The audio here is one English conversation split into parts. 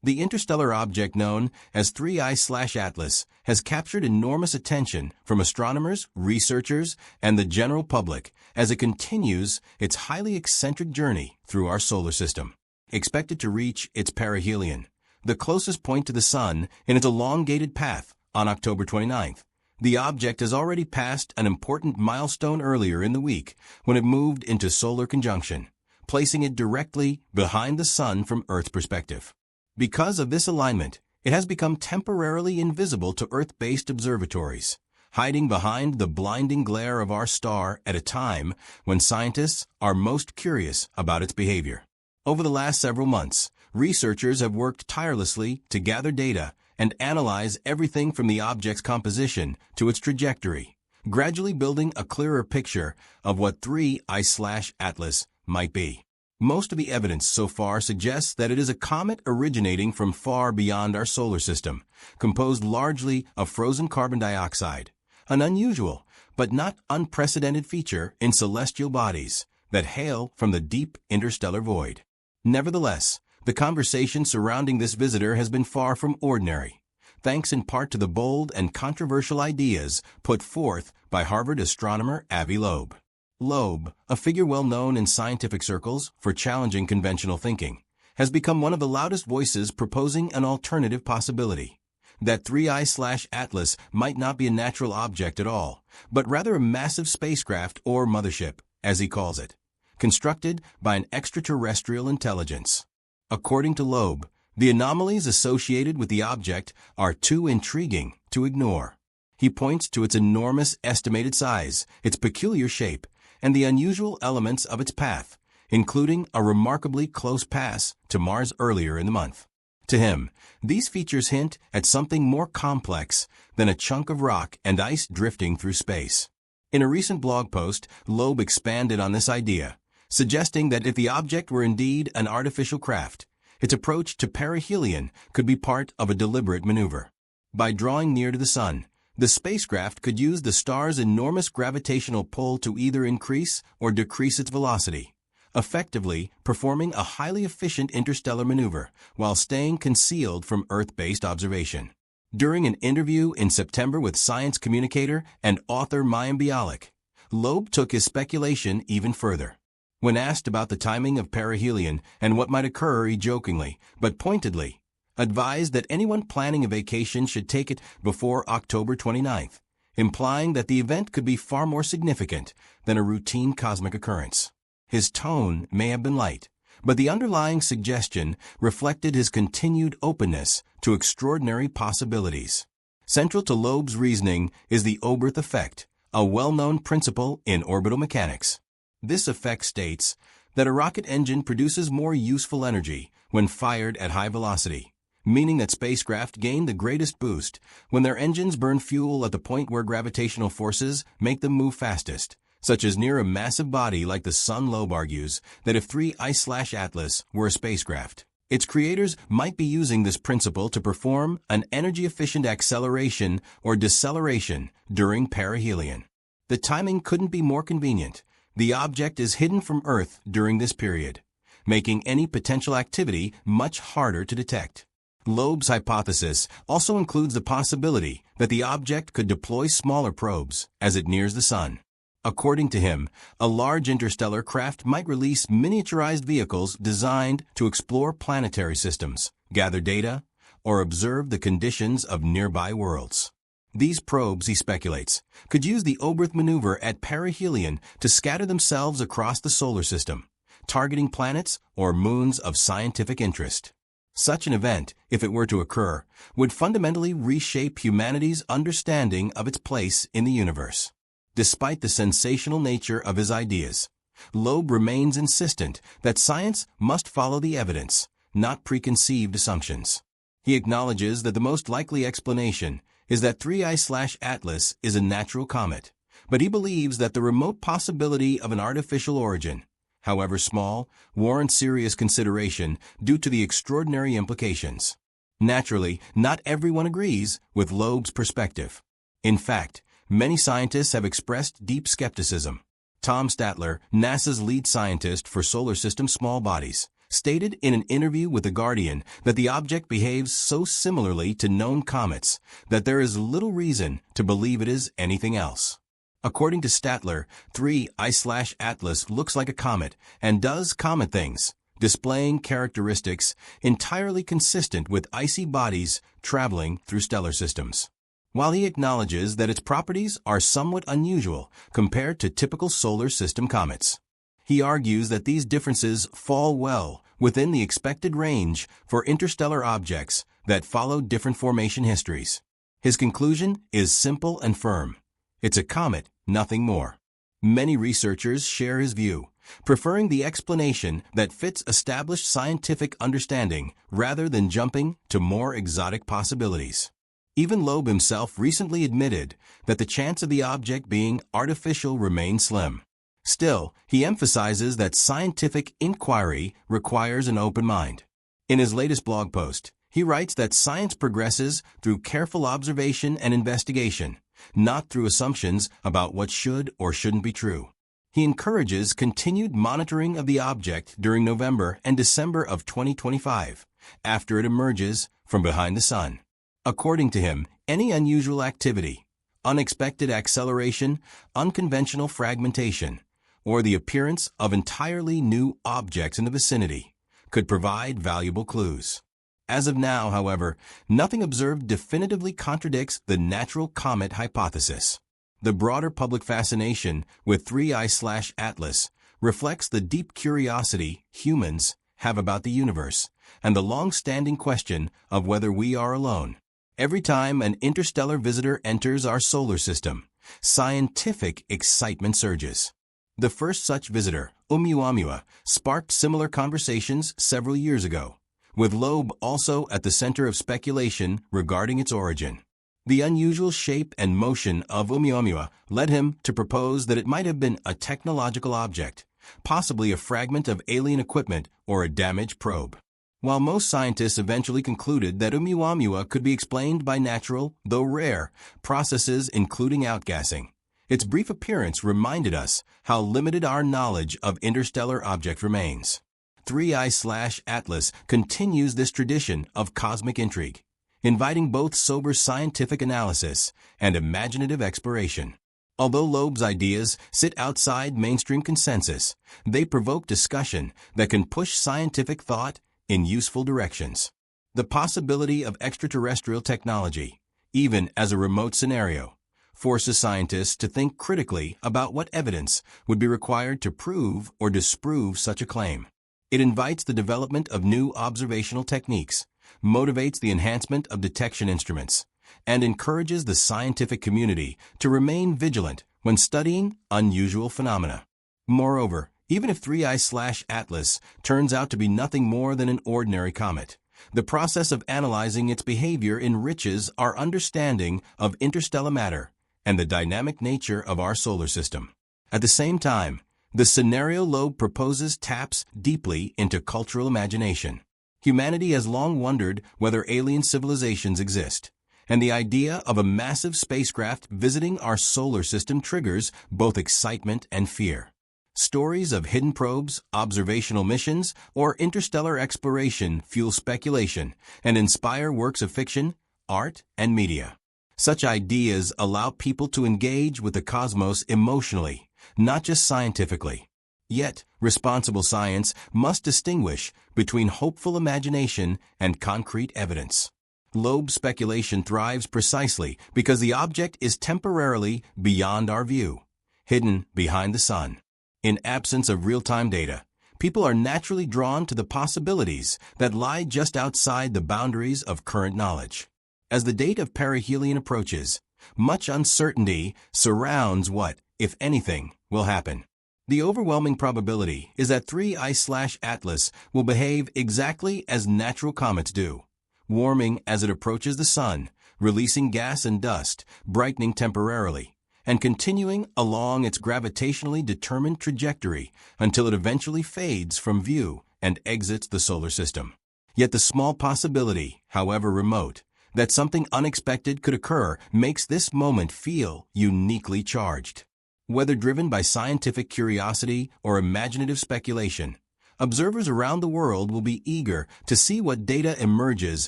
The interstellar object known as 3I/Atlas has captured enormous attention from astronomers, researchers, and the general public as it continues its highly eccentric journey through our solar system. Expected to reach its perihelion, the closest point to the Sun in its elongated path, on October 29th. The object has already passed an important milestone earlier in the week when it moved into solar conjunction, placing it directly behind the Sun from Earth's perspective. Because of this alignment, it has become temporarily invisible to Earth-based observatories, hiding behind the blinding glare of our star at a time when scientists are most curious about its behavior. Over the last several months, researchers have worked tirelessly to gather data and analyze everything from the object's composition to its trajectory, gradually building a clearer picture of what 3I/Atlas might be. Most of the evidence so far suggests that it is a comet originating from far beyond our solar system, composed largely of frozen carbon dioxide, an unusual but not unprecedented feature in celestial bodies that hail from the deep interstellar void. Nevertheless, the conversation surrounding this visitor has been far from ordinary, thanks in part to the bold and controversial ideas put forth by Harvard astronomer Avi Loeb. Loeb, a figure well known in scientific circles for challenging conventional thinking, has become one of the loudest voices proposing an alternative possibility, that 3I/Atlas might not be a natural object at all, but rather a massive spacecraft or mothership, as he calls it, constructed by an extraterrestrial intelligence. According to Loeb, the anomalies associated with the object are too intriguing to ignore. He points to its enormous estimated size, its peculiar shape, and the unusual elements of its path, including a remarkably close pass to Mars earlier in the month. To him, these features hint at something more complex than a chunk of rock and ice drifting through space. In a recent blog post, Loeb expanded on this idea, suggesting that if the object were indeed an artificial craft, its approach to perihelion could be part of a deliberate maneuver. By drawing near to the Sun, the spacecraft could use the star's enormous gravitational pull to either increase or decrease its velocity, effectively performing a highly efficient interstellar maneuver while staying concealed from Earth-based observation. During an interview in September with science communicator and author Mayim Bialik, Loeb took his speculation even further. When asked about the timing of perihelion and what might occur, he jokingly, but pointedly, advised that anyone planning a vacation should take it before October 29th, implying that the event could be far more significant than a routine cosmic occurrence. His tone may have been light, but the underlying suggestion reflected his continued openness to extraordinary possibilities. Central to Loeb's reasoning is the Oberth effect, a well-known principle in orbital mechanics. This effect states that a rocket engine produces more useful energy when fired at high velocity, meaning that spacecraft gain the greatest boost when their engines burn fuel at the point where gravitational forces make them move fastest, such as near a massive body like the Sun. Loeb argues that if 3I/Atlas were a spacecraft, its creators might be using this principle to perform an energy-efficient acceleration or deceleration during perihelion. The timing couldn't be more convenient. The object is hidden from Earth during this period, making any potential activity much harder to detect. Loeb's hypothesis also includes the possibility that the object could deploy smaller probes as it nears the Sun. According to him, a large interstellar craft might release miniaturized vehicles designed to explore planetary systems, gather data, or observe the conditions of nearby worlds. These probes, he speculates, could use the Oberth maneuver at perihelion to scatter themselves across the solar system, targeting planets or moons of scientific interest. Such an event, if it were to occur, would fundamentally reshape humanity's understanding of its place in the universe. Despite the sensational nature of his ideas, Loeb remains insistent that science must follow the evidence, not preconceived assumptions. He acknowledges that the most likely explanation is that 3I/Atlas is a natural comet, but he believes that the remote possibility of an artificial origin, however small, warrants serious consideration due to the extraordinary implications. Naturally, not everyone agrees with Loeb's perspective. In fact, many scientists have expressed deep skepticism. Tom Statler, NASA's lead scientist for solar system small bodies, stated in an interview with The Guardian that the object behaves so similarly to known comets that there is little reason to believe it is anything else. According to Statler, 3I/Atlas looks like a comet and does comet things, displaying characteristics entirely consistent with icy bodies traveling through stellar systems. While he acknowledges that its properties are somewhat unusual compared to typical solar system comets, he argues that these differences fall well within the expected range for interstellar objects that follow different formation histories. His conclusion is simple and firm. It's a comet, nothing more. Many researchers share his view, preferring the explanation that fits established scientific understanding rather than jumping to more exotic possibilities. Even Loeb himself recently admitted that the chance of the object being artificial remains slim. Still, he emphasizes that scientific inquiry requires an open mind. In his latest blog post, he writes that science progresses through careful observation and investigation, not through assumptions about what should or shouldn't be true. He encourages continued monitoring of the object during November and December of 2025, after it emerges from behind the sun. According to him, any unusual activity, unexpected acceleration, unconventional fragmentation, or the appearance of entirely new objects in the vicinity could provide valuable clues. As of now, however, nothing observed definitively contradicts the natural-comet hypothesis. The broader public fascination with 3I/Atlas reflects the deep curiosity humans have about the universe and the long-standing question of whether we are alone. Every time an interstellar visitor enters our solar system, scientific excitement surges. The first such visitor, Oumuamua, sparked similar conversations several years ago, with Loeb also at the center of speculation regarding its origin. The unusual shape and motion of Oumuamua led him to propose that it might have been a technological object, possibly a fragment of alien equipment or a damaged probe. While most scientists eventually concluded that Oumuamua could be explained by natural, though rare, processes including outgassing, its brief appearance reminded us how limited our knowledge of interstellar object remains. 3I/Atlas continues this tradition of cosmic intrigue, inviting both sober scientific analysis and imaginative exploration. Although Loeb's ideas sit outside mainstream consensus, they provoke discussion that can push scientific thought in useful directions. The possibility of extraterrestrial technology, even as a remote scenario, forces scientists to think critically about what evidence would be required to prove or disprove such a claim. It invites the development of new observational techniques, motivates the enhancement of detection instruments, and encourages the scientific community to remain vigilant when studying unusual phenomena. Moreover, even if 3I/Atlas turns out to be nothing more than an ordinary comet, the process of analyzing its behavior enriches our understanding of interstellar matter and the dynamic nature of our solar system. At the same time, the scenario Loeb proposes taps deeply into cultural imagination. Humanity has long wondered whether alien civilizations exist, and the idea of a massive spacecraft visiting our solar system triggers both excitement and fear. Stories of hidden probes, observational missions, or interstellar exploration fuel speculation and inspire works of fiction, art, and media. Such ideas allow people to engage with the cosmos emotionally, not just scientifically. Yet, responsible science must distinguish between hopeful imagination and concrete evidence. Loeb's speculation thrives precisely because the object is temporarily beyond our view, hidden behind the sun. In absence of real-time data, people are naturally drawn to the possibilities that lie just outside the boundaries of current knowledge. As the date of perihelion approaches, much uncertainty surrounds what, if anything, will happen. The overwhelming probability is that 3I/Atlas will behave exactly as natural comets do, warming as it approaches the sun, releasing gas and dust, brightening temporarily, and continuing along its gravitationally determined trajectory until it eventually fades from view and exits the solar system. Yet the small possibility, however remote, that something unexpected could occur makes this moment feel uniquely charged. Whether driven by scientific curiosity or imaginative speculation, Observers around the world will be eager to see what data emerges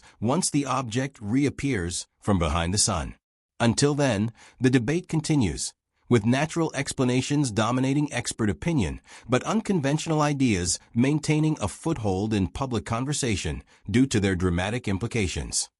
once the object reappears from behind the sun. Until then, the debate continues, with natural explanations dominating expert opinion, but unconventional ideas maintaining a foothold in public conversation due to their dramatic implications.